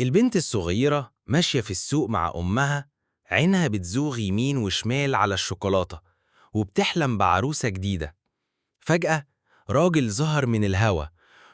البنت الصغيرة ماشية في السوق مع أمها، عينها بتزوغ يمين وشمال على الشوكولاتة وبتحلم بعروسة جديدة. فجأة راجل ظهر من الهوا،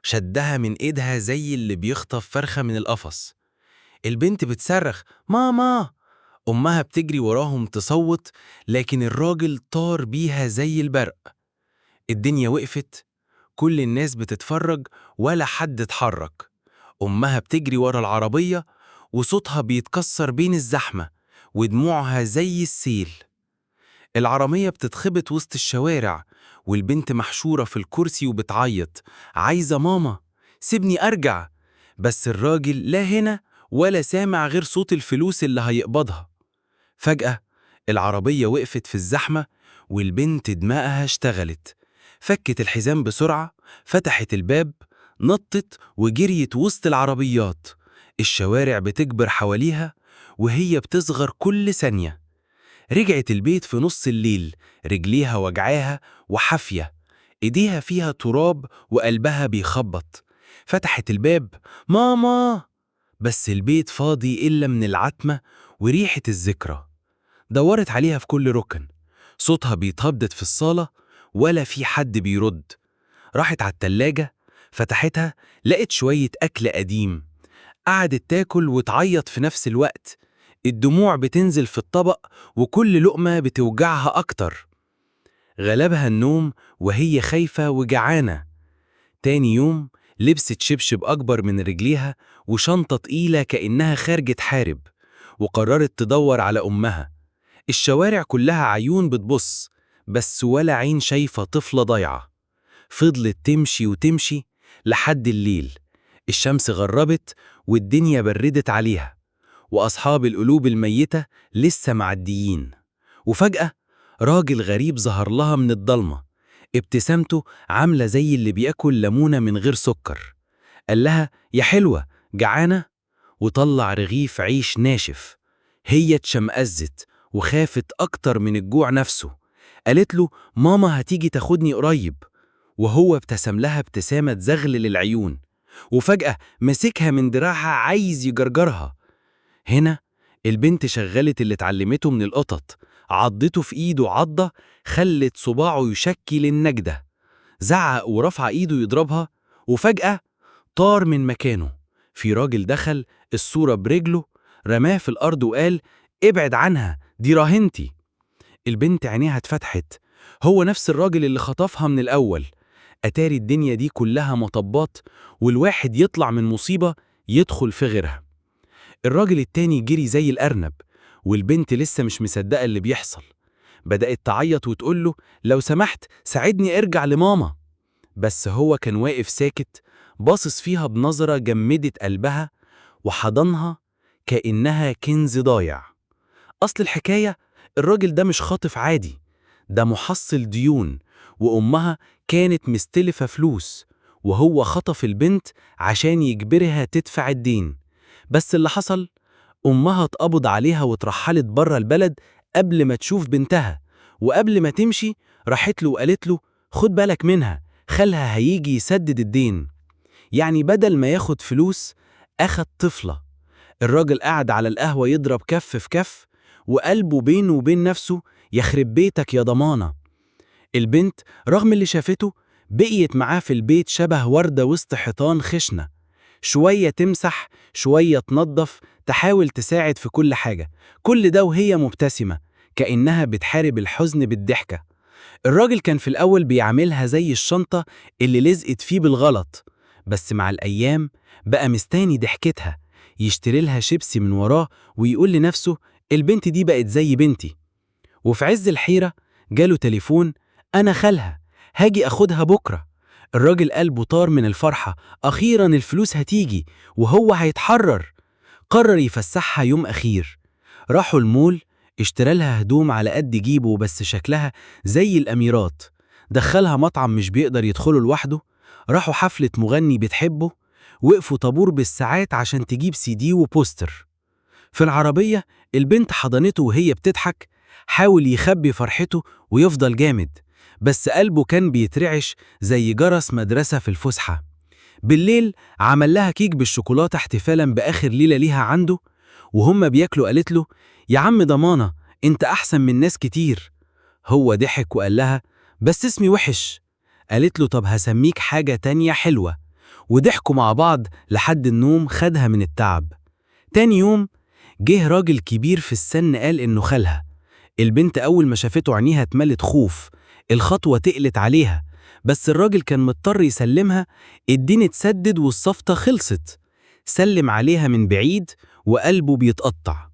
شدها من إيدها زي اللي بيخطف فرخة من القفص. البنت بتصرخ ماما، أمها بتجري وراهم تصوت، لكن الراجل طار بيها زي البرق. الدنيا وقفت، كل الناس بتتفرج ولا حد اتحرك. أمها بتجري ورا العربية وصوتها بيتكسر بين الزحمة ودموعها زي السيل. العربية بتتخبط وسط الشوارع، والبنت محشورة في الكرسي وبتعيط عايزة ماما، سيبني أرجع. بس الراجل لا هنا ولا سامع غير صوت الفلوس اللي هيقبضها. فجأة العربية وقفت في الزحمة، والبنت دماغها اشتغلت. فكت الحزام بسرعة، فتحت الباب، نطت وجريت وسط العربيات. الشوارع بتكبر حواليها وهي بتصغر كل ثانية. رجعت البيت في نص الليل، رجليها وجعاها وحافية، ايديها فيها تراب وقلبها بيخبط. فتحت الباب، ماما، بس البيت فاضي إلا من العتمة وريحة الذكرى. دورت عليها في كل ركن، صوتها بيتهبدد في الصالة ولا في حد بيرد. راحت على التلاجة، فتحتها، لقت شوية أكل قديم. قعدت تاكل وتعيط في نفس الوقت، الدموع بتنزل في الطبق وكل لقمة بتوجعها أكتر. غلبها النوم وهي خايفة وجعانة. تاني يوم لبست شبشب أكبر من رجليها وشنطة تقيلة كأنها خارجة تحارب، وقررت تدور على أمها. الشوارع كلها عيون بتبص، بس ولا عين شايفة طفلة ضايعة. فضلت تمشي وتمشي لحد الليل. الشمس غربت والدنيا بردت عليها، وأصحاب القلوب الميتة لسه معديين. وفجأة راجل غريب ظهر لها من الضلمة، ابتسامته عاملة زي اللي بياكل ليمونة من غير سكر. قال لها يا حلوة، جعانة؟ وطلع رغيف عيش ناشف. هي اتشمئزت وخافت أكتر من الجوع نفسه. قالت له ماما هتيجي تاخدني قريب، وهو ابتسم لها ابتسامة زغلل العيون. وفجأة مسكها من دراعها عايز يجرجرها. هنا البنت شغلت اللي اتعلمته من القطط، عضته في ايده عضة خلت صباعه يشكل النجدة. زعق ورفع ايده يضربها، وفجأة طار من مكانه. في راجل دخل الصورة برجله، رماه في الأرض وقال ابعد عنها، دي راهنتي. البنت عينيها اتفتحت، هو نفس الراجل اللي خطفها من الأول. أتاري الدنيا دي كلها مطبات، والواحد يطلع من مصيبة يدخل في غيرها. الراجل التاني جري زي الأرنب، والبنت لسه مش مصدقة اللي بيحصل. بدأت تعيط وتقوله لو سمحت ساعدني ارجع لماما. بس هو كان واقف ساكت، باصص فيها بنظرة جمدت قلبها، وحضنها كأنها كنز ضايع. أصل الحكاية الراجل ده مش خاطف عادي، ده محصل ديون، وأمها كانت مستلفة فلوس، وهو خطف البنت عشان يجبرها تدفع الدين. بس اللي حصل، أمها اتقبض عليها واترحلت بره البلد قبل ما تشوف بنتها. وقبل ما تمشي راحت له وقالت له خد بالك منها، خالها هيجي يسدد الدين. يعني بدل ما ياخد فلوس أخد طفلة. الراجل قعد على القهوة يضرب كف في كف، وقلبه بينه وبين نفسه يخرب بيتك يا ضمانة. البنت رغم اللي شافته بقيت معاه في البيت شبه وردة وسط حيطان خشنة، شوية تمسح شوية تنظف، تحاول تساعد في كل حاجة، كل ده وهي مبتسمة كأنها بتحارب الحزن بالضحكة. الراجل كان في الأول بيعملها زي الشنطة اللي لزقت فيه بالغلط، بس مع الأيام بقى مستاني ضحكتها، يشتري لها شيبسي من وراه ويقول لنفسه البنت دي بقت زي بنتي. وفي عز الحيرة جاله تليفون، أنا خالها، هاجي أخدها بكرة. الراجل قلبه طار من الفرحة، أخيرا الفلوس هتيجي وهو هيتحرر. قرر يفسحها يوم أخير، راحوا المول، اشترى لها هدوم على قد جيبه بس شكلها زي الأميرات، دخلها مطعم مش بيقدر يدخله لوحده، راحوا حفلة مغني بتحبه، وقفوا طابور بالساعات عشان تجيب سي دي وبوستر. في العربية البنت حضنته وهي بتضحك، حاول يخبي فرحته ويفضل جامد، بس قلبه كان بيترعش زي جرس مدرسة في الفسحة. بالليل عمل لها كيك بالشوكولاتة احتفالا بآخر ليلة ليها عنده، وهم بياكلوا قالت له: يا عم ضمانة، انت أحسن من ناس كتير. هو ضحك وقال لها: بس اسمي وحش. قالت له: طب هسميك حاجة تانية حلوة. وضحكوا مع بعض لحد النوم خدها من التعب. تاني يوم جه راجل كبير في السن قال إنه خالها. البنت أول ما شافته عينيها اتملت خوف، الخطوة تقلت عليها، بس الراجل كان مضطر يسلمها. الدين اتسدد والصفطة خلصت. سلم عليها من بعيد وقلبه بيتقطع.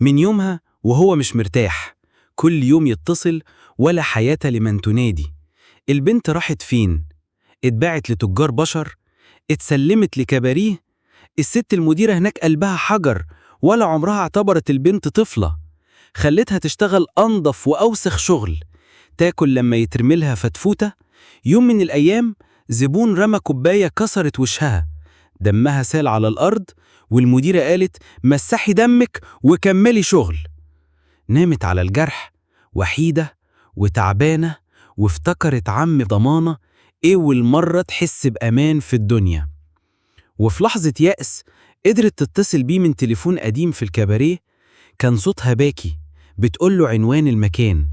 من يومها وهو مش مرتاح، كل يوم يتصل ولا حياة لمن تنادي. البنت راحت فين؟ اتباعت لتجار بشر؟ اتسلمت لكباريه؟ الست المديرة هناك قلبها حجر، ولا عمرها اعتبرت البنت طفلة. خلتها تشتغل أنظف وأوسخ شغل، تاكل لما يترملها فتفوتة. يوم من الأيام زبون رمى كوباية كسرت وشها، دمها سال على الأرض، والمديرة قالت: مسحي دمك وكملي شغل. نامت على الجرح وحيدة وتعبانة، وافتكرت عم ضمانة أول مرة تحس بأمان في الدنيا. وفي لحظة يأس قدرت تتصل بيه من تليفون قديم في الكباريه. كان صوتها باكي بتقوله عنوان المكان.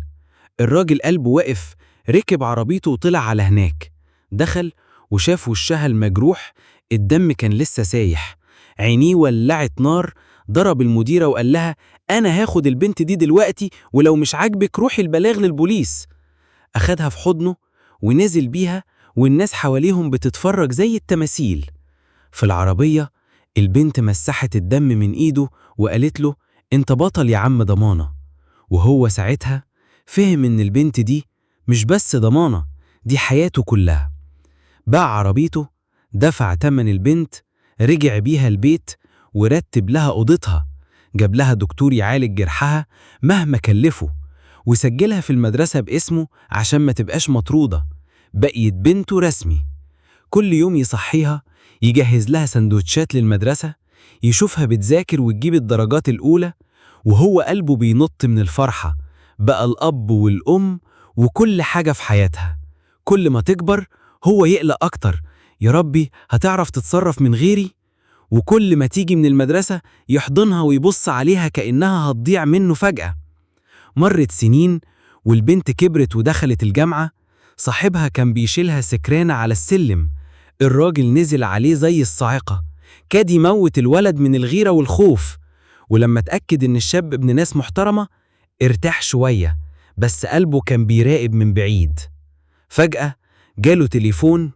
الراجل قلبه وقف، ركب عربيته وطلع على هناك. دخل وشاف وشها المجروح، الدم كان لسه سايح، عينيه ولعت نار. ضرب المديرة وقال لها: أنا هاخد البنت دي دلوقتي، ولو مش عاجبك روحي البلاغ للبوليس. أخدها في حضنه ونزل بيها، والناس حواليهم بتتفرج زي التماثيل. في العربية البنت مسحت الدم من إيده وقالت له: أنت بطل يا عم ضمانة. وهو ساعتها فهم إن البنت دي مش بس ضمانة، دي حياته كلها. باع عربيته، دفع تمن البنت، رجع بيها البيت ورتب لها أوضتها، جاب لها دكتور يعالج جرحها مهما كلفه، وسجلها في المدرسة باسمه عشان ما تبقاش مطرودة. بقيت بنته رسمي. كل يوم يصحيها، يجهز لها سندوتشات للمدرسة، يشوفها بتذاكر وتجيب الدرجات الأولى، وهو قلبه بينط من الفرحة. بقى الأب والأم وكل حاجة في حياتها. كل ما تكبر هو يقلق أكتر: يا ربي هتعرف تتصرف من غيري؟ وكل ما تيجي من المدرسة يحضنها ويبص عليها كأنها هتضيع منه فجأة. مرت سنين والبنت كبرت ودخلت الجامعة. صاحبها كان بيشيلها سكرانة على السلم، الراجل نزل عليه زي الصاعقة، كاد يموت الولد من الغيرة والخوف. ولما اتأكد إن الشاب ابن ناس محترمة ارتاح شوية، بس قلبه كان بيراقب من بعيد. فجأة جاله تليفون: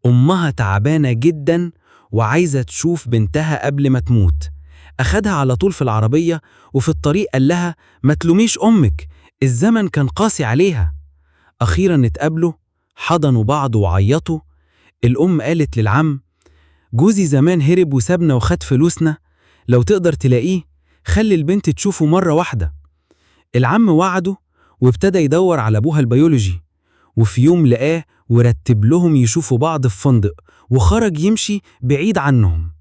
أمها تعبانة جدا وعايزة تشوف بنتها قبل ما تموت. أخدها على طول في العربية، وفي الطريق قال لها: ما تلوميش أمك، الزمن كان قاسي عليها. أخيرا اتقابلوا، حضنوا بعض وعيطوا. الأم قالت للعم: جوزي زمان هرب وسابنا وخد فلوسنا، لو تقدر تلاقيه خلي البنت تشوفه مرة واحدة. العم وعده وابتدى يدور على أبوها البيولوجي، وفي يوم لقاه ورتب لهم يشوفوا بعض في فندق، وخرج يمشي بعيد عنهم.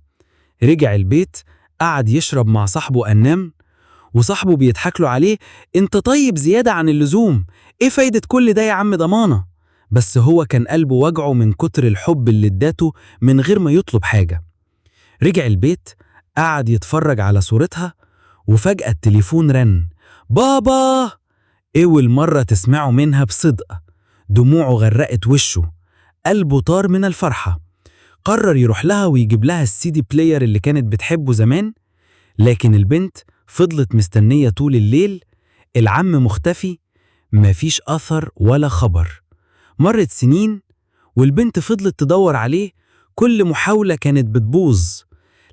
رجع البيت، قعد يشرب مع صاحبه أنام، وصاحبه بيضحك له عليه: انت طيب زيادة عن اللزوم، ايه فايدة كل ده يا عم ضمانة؟ بس هو كان قلبه وجعه من كتر الحب اللي اداته من غير ما يطلب حاجة. رجع البيت، قعد يتفرج على صورتها، وفجأة التليفون رن: بابا! أول مرة تسمعه منها بصدق. دموعه غرقت وشه، قلبه طار من الفرحة. قرر يروح لها ويجيب لها السيدي بلاير اللي كانت بتحبه زمان. لكن البنت فضلت مستنية طول الليل. العم مختفي، مفيش أثر ولا خبر. مرت سنين والبنت فضلت تدور عليه، كل محاولة كانت بتبوظ،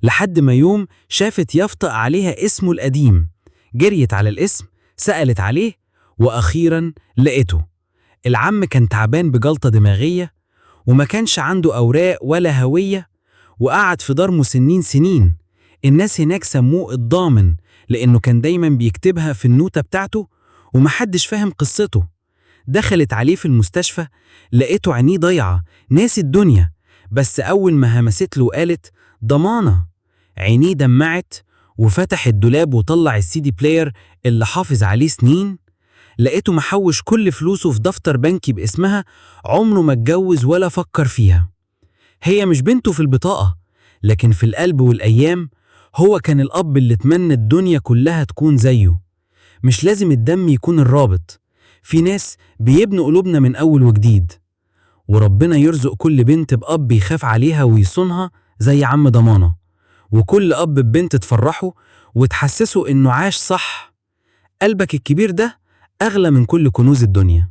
لحد ما يوم شافت يافطة عليها اسمه القديم. جريت على الاسم، سألت عليه، وأخيرا لقيته. العم كان تعبان بجلطة دماغية، وما كانش عنده أوراق ولا هوية، وقعد في دار مسنين سنين. الناس هناك سموه الضامن، لأنه كان دايما بيكتبها في النوتة بتاعته، ومحدش فاهم قصته. دخلت عليه في المستشفى، لقيته عينيه ضيعة، ناسي الدنيا. بس أول ما همست له وقالت: ضمانة، عينيه دمعت، وفتح الدولاب وطلع السيدي بلاير اللي حافظ عليه سنين. لقيته محوش كل فلوسه في دفتر بنكي باسمها، عمره ما اتجوز ولا فكر فيها. هي مش بنته في البطاقة، لكن في القلب والأيام هو كان الأب اللي اتمنى الدنيا كلها تكون زيه. مش لازم الدم يكون الرابط، في ناس بيبنوا قلوبنا من أول وجديد. وربنا يرزق كل بنت بأب يخاف عليها ويصونها زي عم ضمانة، وكل أب ببنت تفرحه وتحسسه إنه عاش صح. قلبك الكبير ده أغلى من كل كنوز الدنيا.